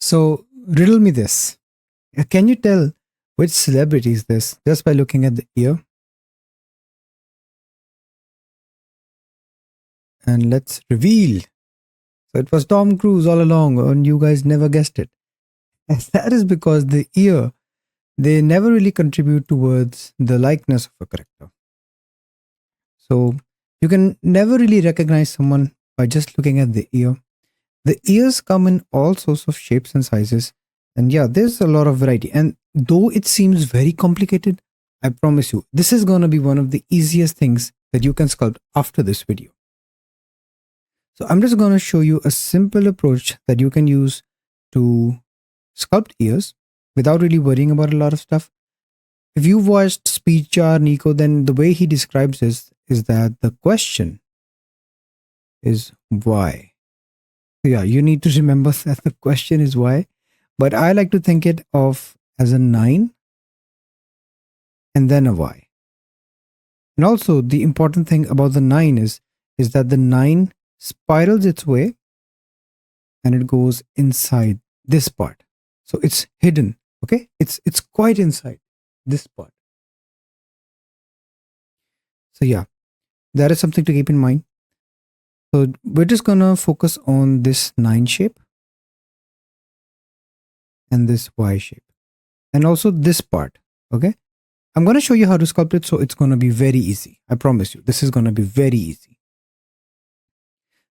So, riddle me this. Can you tell which celebrity is this just by looking at the ear? And let's reveal. So, it was Tom Cruise all along, and you guys never guessed it. And that is because the ear, they never really contribute towards the likeness of a character. So, you can never really recognize someone by just looking at the ear. The ears come in all sorts of shapes and sizes. And yeah, there's a lot of variety. And though it seems very complicated, I promise you, this is going to be one of the easiest things that you can sculpt after this video. So I'm just going to show you a simple approach that you can use to sculpt ears without really worrying about a lot of stuff. If you've watched Speedjar Nico, then the way he describes this is that the question is why. Yeah, you need to remember that the question is why. But I like to think it of as a 9 and then a y. And also the important thing about the 9 is that the 9 spirals its way and it goes inside this part. So it's hidden, okay? It's quite inside this part. So yeah, that is something to keep in mind. So we're just gonna focus on this 9 shape and this Y shape. And also this part, okay? I'm going to show you how to sculpt it, so it's going to be very easy. I promise you, this is going to be very easy.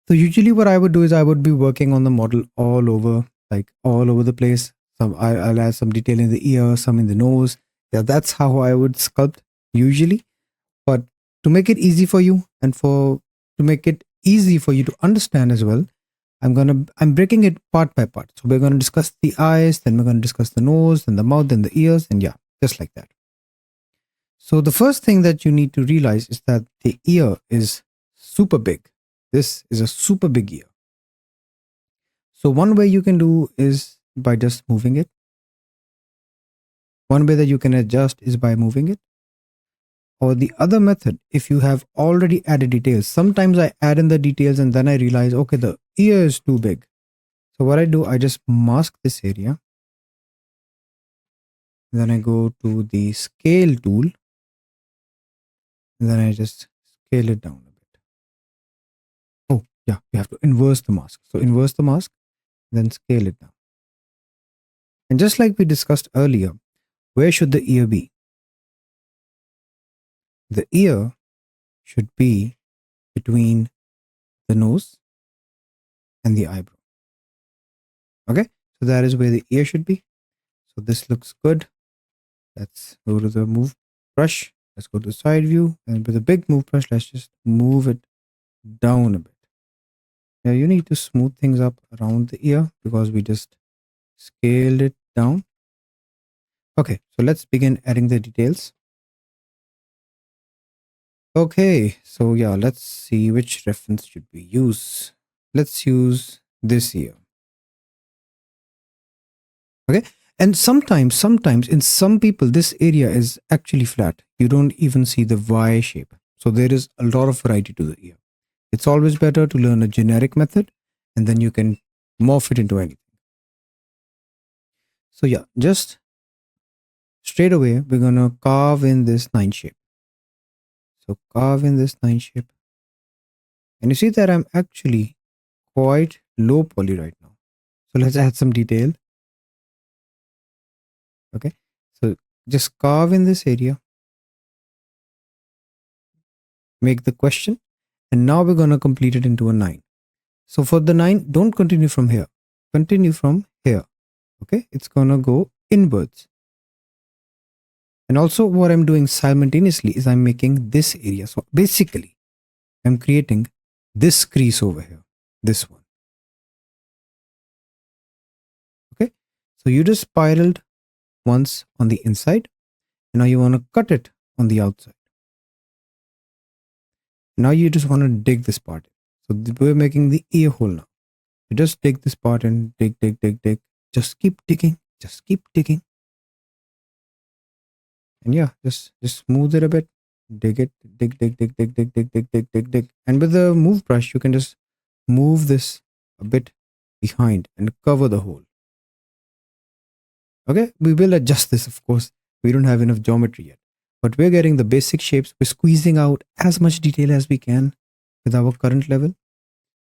So usually what I would do is I would be working on the model all over, like all over the place. I'll add some detail in the ear, some in the nose. Yeah, that's how I would sculpt usually. But to make it easy for you and to make it easy for you to understand as well, I'm breaking it part by part. So we're going to discuss the eyes, then we're going to discuss the nose, then the mouth, then the ears, and yeah, just like that. So the first thing that you need to realize is that the ear is super big. This is a super big ear. So one way you can do is by just moving it. One way that you can adjust is by moving it. Or the other method, if you have already added details, sometimes I add in the details and then I realize, okay, the ear is too big. So what I do, I just mask this area. Then I go to the scale tool. And then I just scale it down a bit. Oh, yeah, you have to inverse the mask. So inverse the mask, then scale it down. And just like we discussed earlier, where should the ear be? The ear should be between the nose and the eyebrow. Okay, so that is where the ear should be. So this looks good. Let's go to the move brush. Let's go to the side view. And with a big move brush, let's just move it down a bit. Now you need to smooth things up around the ear because we just scaled it down. Okay, so let's begin adding the details. Okay, so yeah, let's see which reference should we use. Let's use this ear. Okay, and sometimes in some people, this area is actually flat. You don't even see the Y shape. So there is a lot of variety to the ear. It's always better to learn a generic method and then you can morph it into anything. So yeah, just straight away, we're gonna carve in this 9 shape. So carve in this 9 shape. And you see that I'm actually quite low poly right now. So let's add some detail. Okay, so just carve in this area, make the question, and now we're going to complete it into a 9. So for the 9, don't continue from here, continue from here. Okay, it's going to go inwards. And also what I'm doing simultaneously is I'm making this area. So basically I'm creating this crease over here, this one. Okay, so you just spiraled once on the inside and now you want to cut it on the outside. Now you just want to dig this part. So we're making the ear hole now. You just dig this part and dig. Just keep digging. Just keep digging. And yeah, just smooth it a bit. Dig it. Dig. And with the move brush, you can just move this a bit behind and cover the hole. Okay, we will adjust this, of course. We don't have enough geometry yet, but we're getting the basic shapes. We're squeezing out as much detail as we can with our current level.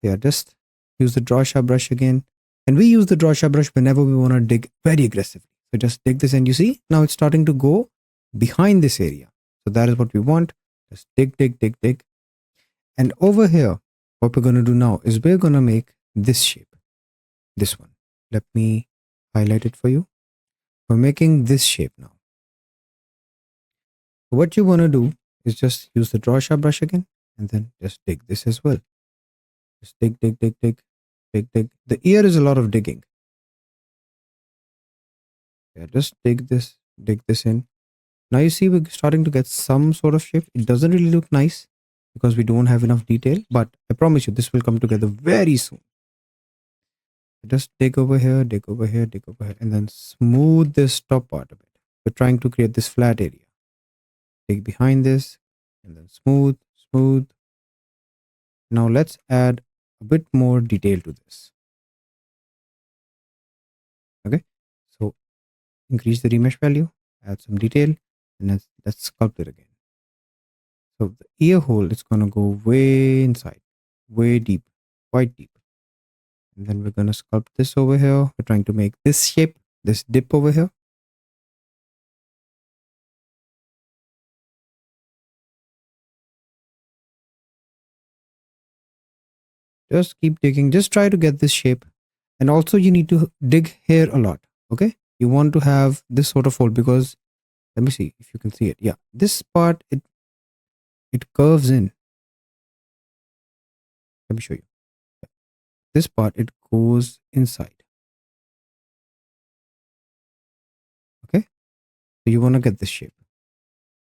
Yeah, just use the draw sharp brush again. And we use the draw sharp brush whenever we want to dig very aggressively. So just dig this, and you see now it's starting to go behind this area. So that is what we want. Just dig, dig, dig, dig. And over here, what we're going to do now is we're going to make this shape, this one. Let me highlight it for you. We're making this shape now. So what you want to do is just use the draw sharp brush again, and then just dig this as well. Just dig, dig, dig, dig, dig, dig. The ear is a lot of digging. Yeah, just dig this in. Now you see we're starting to get some sort of shape. It doesn't really look nice because we don't have enough detail, but I promise you this will come together very soon. Just dig over here, dig over here, dig over here, and then smooth this top part a bit. We're trying to create this flat area. Dig behind this, and then smooth, smooth. Now let's add a bit more detail to this. Okay, so increase the remesh value, add some detail, and let's sculpt it again. So the ear hole is going to go way inside, way deep, quite deep. And then we're going to sculpt this over here. We're trying to make this shape, this dip over here. Just keep digging. Just try to get this shape. And also you need to dig here a lot. Okay. You want to have this sort of hole because let me see if you can see it. Yeah. This part, it curves in. Let me show you. This part, it goes inside. Okay. So you want to get this shape.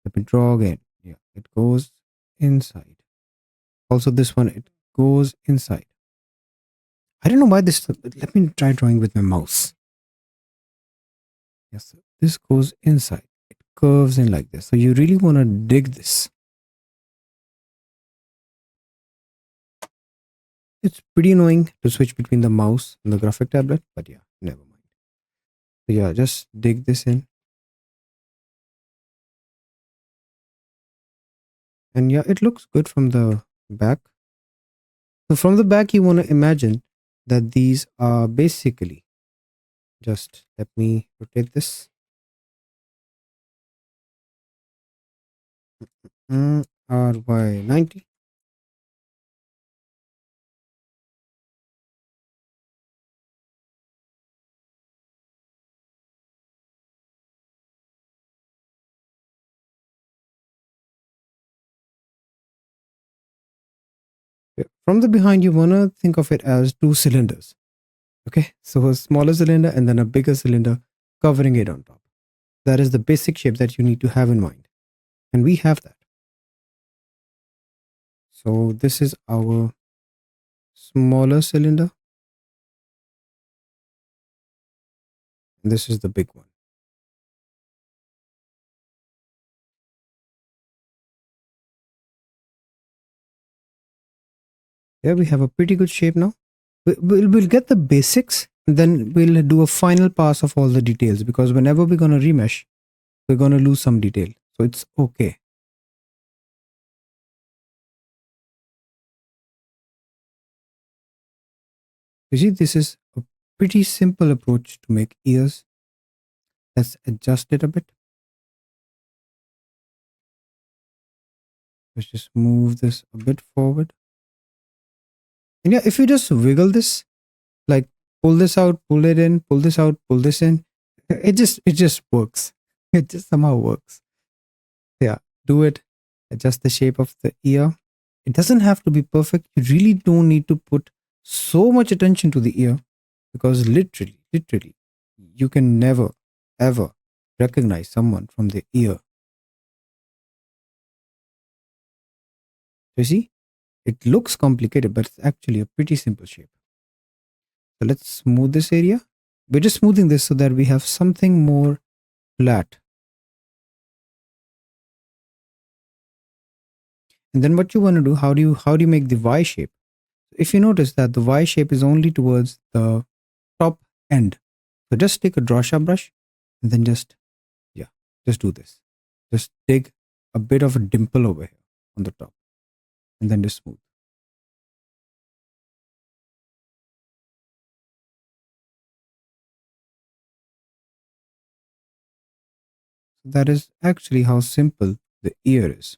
Let me draw again. Yeah. It goes inside. Also this one, it goes inside. I don't know why this. Let me try drawing with my mouse. Yes, this goes inside. It curves in like this. So you really want to dig this. It's pretty annoying to switch between the mouse and the graphic tablet, but yeah, never mind. So yeah, just dig this in. And yeah, it looks good from the back. So from the back, you want to imagine that these are basically, just let me rotate this. RY90. From the behind, you want to think of it as two cylinders. Okay, so a smaller cylinder and then a bigger cylinder covering it on top. That is the basic shape that you need to have in mind. And we have that. So this is our smaller cylinder. And this is the big one. There we have a pretty good shape now. We'll get the basics, and then we'll do a final pass of all the details, because whenever we're going to remesh, we're going to lose some detail. So it's okay. You see, this is a pretty simple approach to make ears. Let's adjust it a bit. Let's just move this a bit forward. And yeah, if you just wiggle this, like pull this out, pull it in, pull this out, pull this in, it just works. It just somehow works. Yeah, do it. Adjust the shape of the ear. It doesn't have to be perfect. You really don't need to put so much attention to the ear, because literally, you can never, ever recognize someone from the ear. You see, it looks complicated, but it's actually a pretty simple shape. So let's smooth this area. We're just smoothing this so that we have something more flat. And then what you want to do, how do you make the Y shape? If you notice that the Y shape is only towards the top end. So just take a draw sharp brush and then just do this. Just dig a bit of a dimple over here on the top, and then just smooth. That is actually how simple the ear is.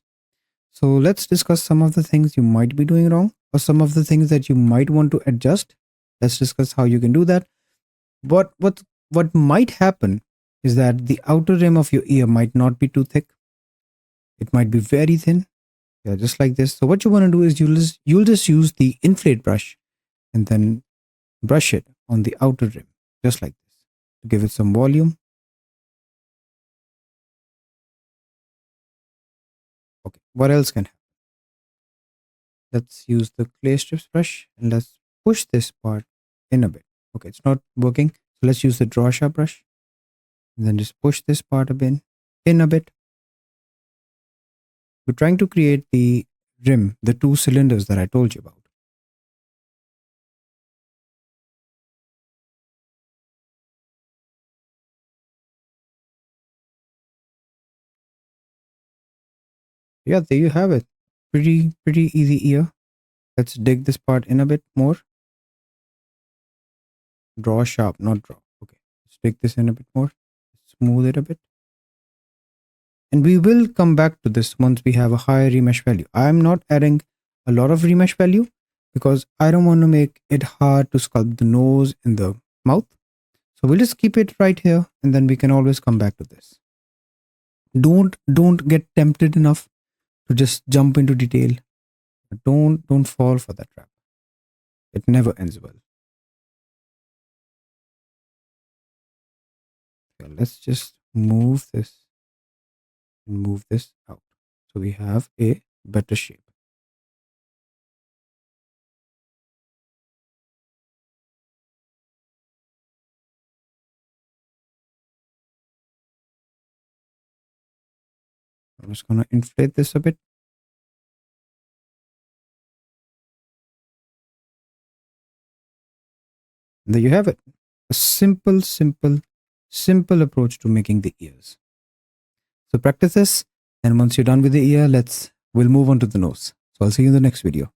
So let's discuss some of the things you might be doing wrong, or some of the things that you might want to adjust. Let's discuss how you can do that. What might happen is that the outer rim of your ear might not be too thick. It might be very thin. Yeah, just like this. So what you want to do is you'll just use the inflate brush and then brush it on the outer rim, just like this, to give it some volume. Okay, what else can happen? Let's use the clay strips brush and let's push this part in a bit. Okay, it's not working. So let's use the draw sharp brush and then just push this part a bit in a bit. We're trying to create the rim, the two cylinders that I told you about. Yeah, there you have it. Pretty easy ear. Let's dig this part in a bit more. Draw sharp, not draw. Okay, let's dig this in a bit more. Smooth it a bit. And we will come back to this once we have a higher remesh value. I'm not adding a lot of remesh value because I don't want to make it hard to sculpt the nose and the mouth. So we'll just keep it right here and then we can always come back to this. Don't get tempted enough to just jump into detail. Don't fall for that trap. It never ends well. So let's just move this and move this out. So we have a better shape. I'm just going to inflate this a bit. And there you have it. A simple approach to making the ears. So practice this. And once you're done with the ear, we'll move on to the nose. So I'll see you in the next video.